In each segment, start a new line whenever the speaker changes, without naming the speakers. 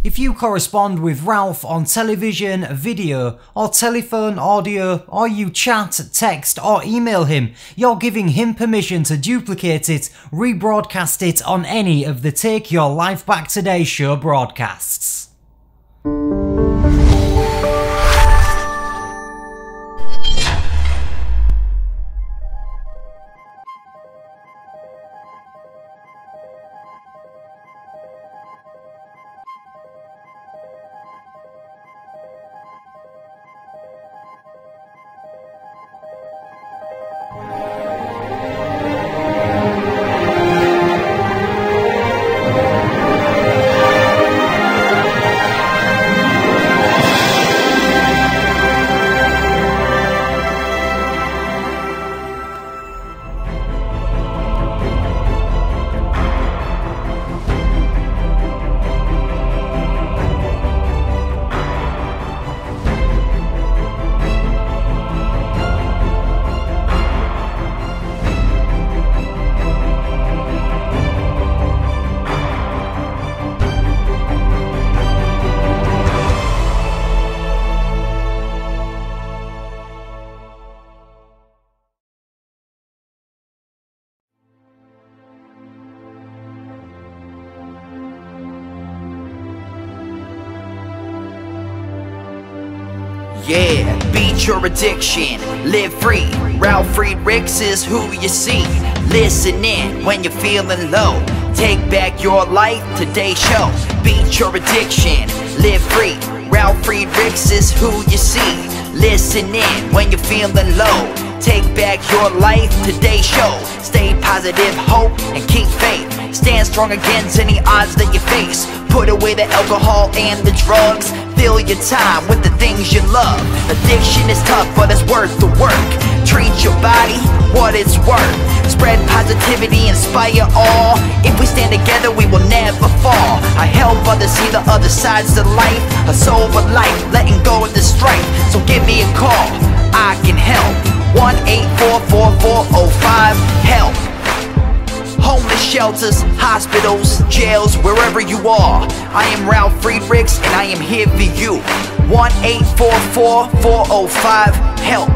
If you correspond with Ralf on television, video, or telephone, audio, or you chat, text, or email him, you're giving him permission to duplicate it, rebroadcast it on any of the Take Your Life Back Today show broadcasts.
Yeah, beat your addiction, live free. Ralf Friedrichs is who you see. Listen in when you're feeling low. Take back your life, today's show. Beat your addiction, live free. Ralf Friedrichs is who you see. Listen in when you're feeling low. Take back your life, today's show. Stay positive, hope, and keep faith. Stand strong against any odds that you face. Put away the alcohol and the drugs. Fill your time with the things you love. Addiction is tough, but it's worth the work. Treat your body what it's worth. Spread positivity, inspire all. If we stand together, we will never fall. I help others see the other sides to life. A sober life, letting go of the strife. So give me a call, I can help. 1-844-4405-HELP. Homeless shelters, hospitals, jails, wherever you are. I am Ralf Friedrichs and I am here for you. 1-844-405-HELP.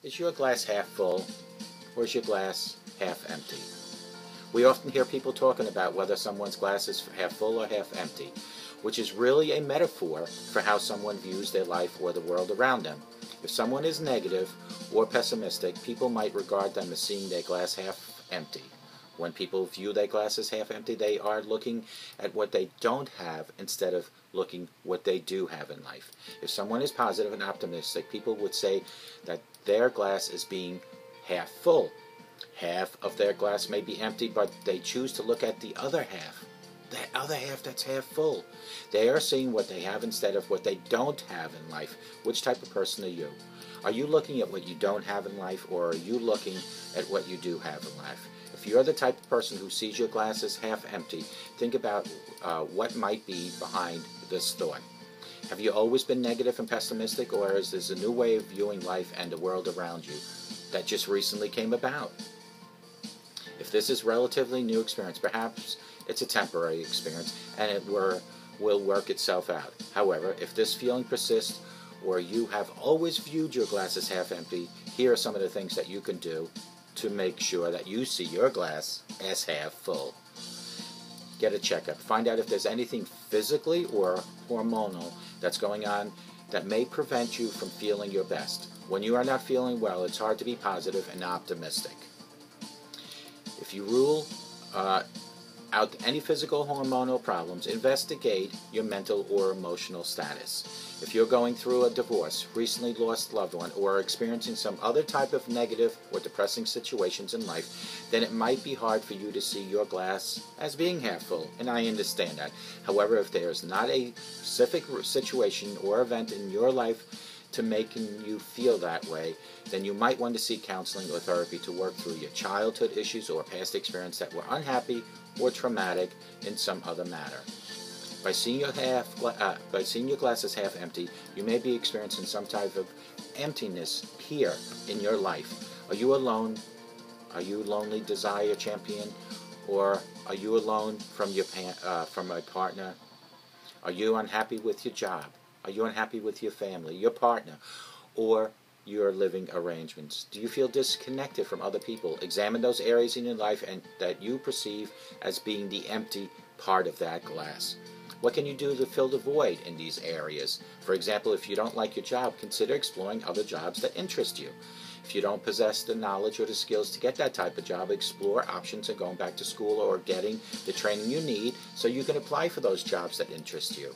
Is your glass half full, or is your glass half empty? We often hear people talking about whether someone's glass is half full or half empty, which is really a metaphor for how someone views their life or the world around them. If someone is negative or pessimistic, people might regard them as seeing their glass half empty. When people view their glass as half empty, they are looking at what they don't have instead of looking what they do have in life. If someone is positive and optimistic, people would say that their glass is being half full. Half of their glass may be empty, but they choose to look at the other half. The other half that's half full. They are seeing what they have instead of what they don't have in life. Which type of person are you? Are you looking at what you don't have in life, or are you looking at what you do have in life? If you're the type of person who sees your glass as half empty, think about what might be behind this thought. Have you always been negative and pessimistic, or is this a new way of viewing life and the world around you that just recently came about? If this is relatively new experience, perhaps it's a temporary experience and it will work itself out. However, if this feeling persists, or you have always viewed your glass as half empty, here are some of the things that you can do to make sure that you see your glass as half full. Get a checkup. Find out if there's anything physically or hormonal that's going on that may prevent you from feeling your best. When you are not feeling well, it's hard to be positive and optimistic. If you rule out any physical hormonal problems, investigate your mental or emotional status. If you're going through a divorce, recently lost a loved one, or are experiencing some other type of negative or depressing situations in life, then it might be hard for you to see your glass as being half full, and I understand that. However, if there is not a specific situation or event in your life to making you feel that way, then you might want to seek counseling or therapy to work through your childhood issues or past experience that were unhappy or traumatic in some other manner. By seeing your glass as half empty, you may be experiencing some type of emptiness here in your life. Are you alone? Are you lonely, desire champion? Or are you alone from a partner? Are you unhappy with your job? Are you unhappy with your family, your partner, or your living arrangements? Do you feel disconnected from other people? Examine those areas in your life and that you perceive as being the empty part of that glass. What can you do to fill the void in these areas? For example, if you don't like your job, consider exploring other jobs that interest you. If you don't possess the knowledge or the skills to get that type of job, explore options of going back to school or getting the training you need so you can apply for those jobs that interest you.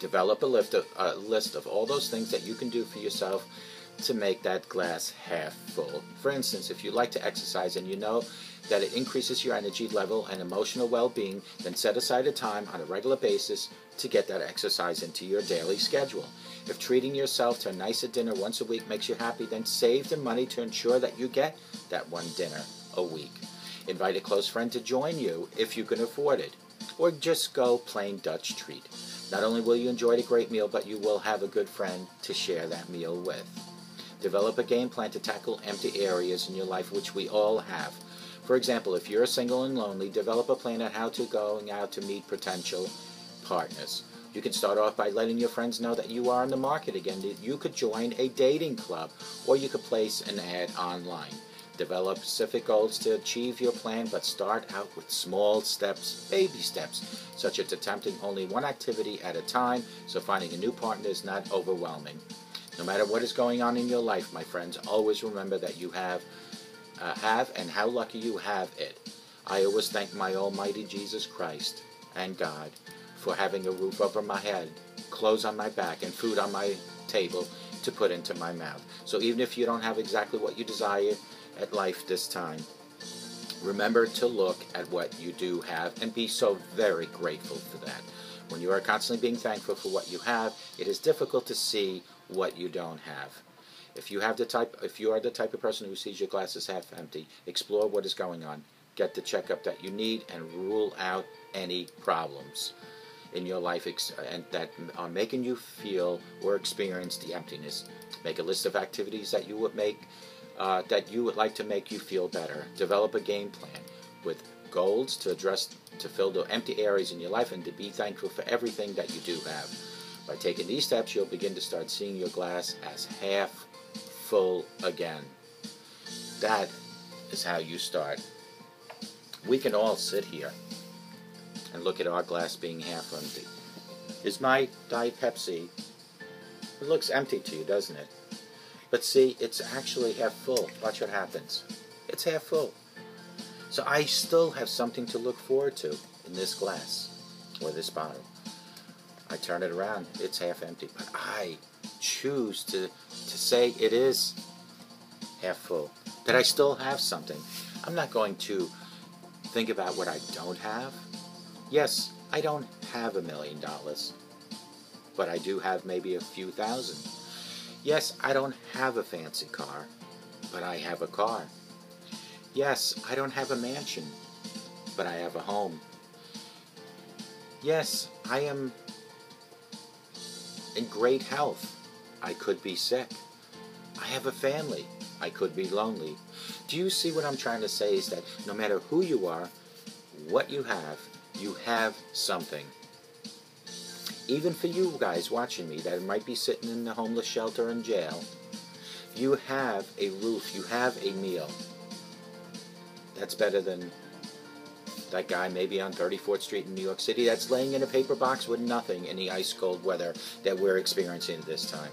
Develop a list of all those things that you can do for yourself to make that glass half full. For instance, if you like to exercise and you know that it increases your energy level and emotional well-being, then set aside a time on a regular basis to get that exercise into your daily schedule. If treating yourself to a nicer dinner once a week makes you happy, then save the money to ensure that you get that one dinner a week. Invite a close friend to join you if you can afford it, or just go plain Dutch treat. Not only will you enjoy the great meal, but you will have a good friend to share that meal with. Develop a game plan to tackle empty areas in your life, which we all have. For example, if you're single and lonely, develop a plan on how to going out to meet potential partners. You can start off by letting your friends know that you are in the market again, that you could join a dating club, or you could place an ad online. Develop specific goals to achieve your plan, but start out with small steps, baby steps, such as attempting only one activity at a time, so finding a new partner is not overwhelming. No matter what is going on in your life, my friends, always remember that you have and how lucky you have it. I always thank my almighty Jesus Christ and God for having a roof over my head, clothes on my back, and food on my table to put into my mouth. So even if you don't have exactly what you desire at life this time, remember to look at what you do have and be so very grateful for that. When you are constantly being thankful for what you have, it is difficult to see what you don't have. If you are the type of person who sees your glass as half empty, explore what is going on. Get the checkup that you need and rule out any problems in your life and that are making you feel or experience the emptiness. Make a list of activities that you would like to make you feel better. Develop a game plan with goals to fill the empty areas in your life and to be thankful for everything that you do have. By taking these steps, you'll begin to start seeing your glass as half full again. That is how you start. We can all sit here and look at our glass being half empty. Is my Diet Pepsi, it looks empty to you, doesn't it? But see, it's actually half full. Watch what happens. It's half full. So I still have something to look forward to in this glass or this bottle. I turn it around, it's half empty, but I choose to say it is half full, that I still have something. I'm not going to think about what I don't have. Yes, I don't have $1 million, but I do have maybe a few thousand. Yes, I don't have a fancy car, but I have a car. Yes, I don't have a mansion, but I have a home. Yes, I am in great health. I could be sick. I have a family. I could be lonely. Do you see what I'm trying to say is that no matter who you are, what you have something. Even for you guys watching me that might be sitting in the homeless shelter in jail, you have a roof, you have a meal. That's better than that guy maybe on 34th Street in New York City that's laying in a paper box with nothing in the ice cold weather that we're experiencing this time.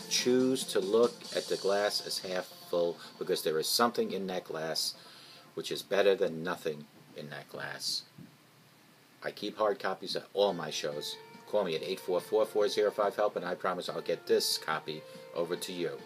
Choose to look at the glass as half full, because there is something in that glass which is better than nothing in that glass. I keep hard copies of all my shows. Call me at 844-405-HELP and I promise I'll get this copy over to you.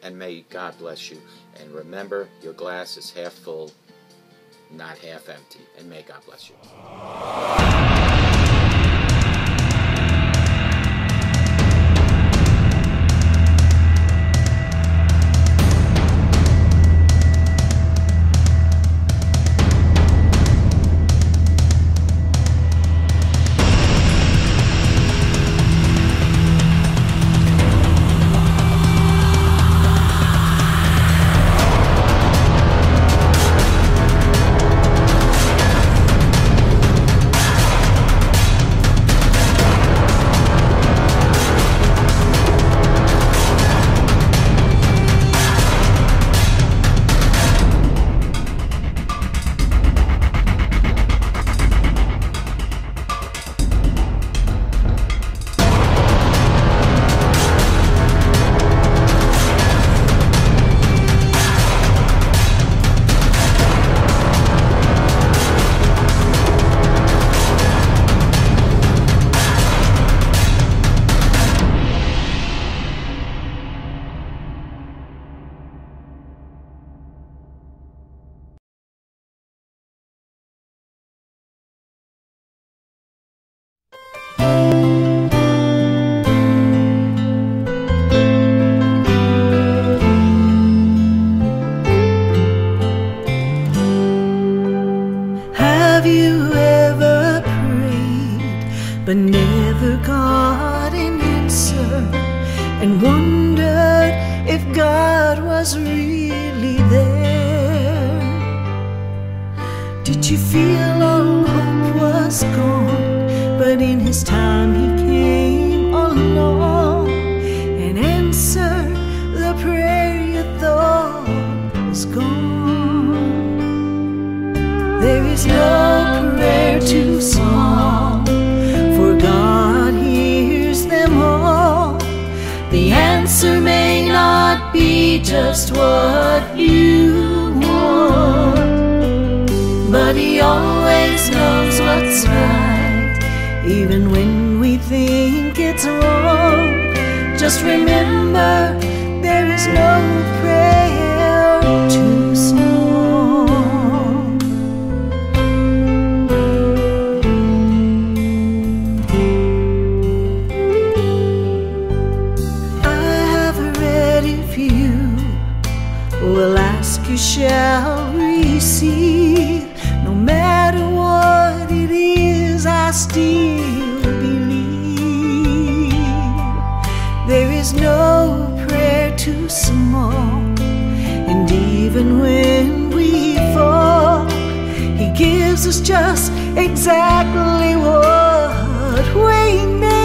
And may God bless you. And remember, your glass is half full, not half empty. And may God bless you.
and wondered if God was really there? Did you feel all hope was gone, but in His time He came along and answered the prayer you thought was gone? There is no prayer too small, for God hears them all. The answer may not be just what you want, but He always knows what's right, even when we think it's wrong. Just remember, there is no prayer too small. I have a ready few, will ask, you shall receive. No matter what it is, I still believe. There is no prayer too small, and even when we fall, He gives us just exactly what we need.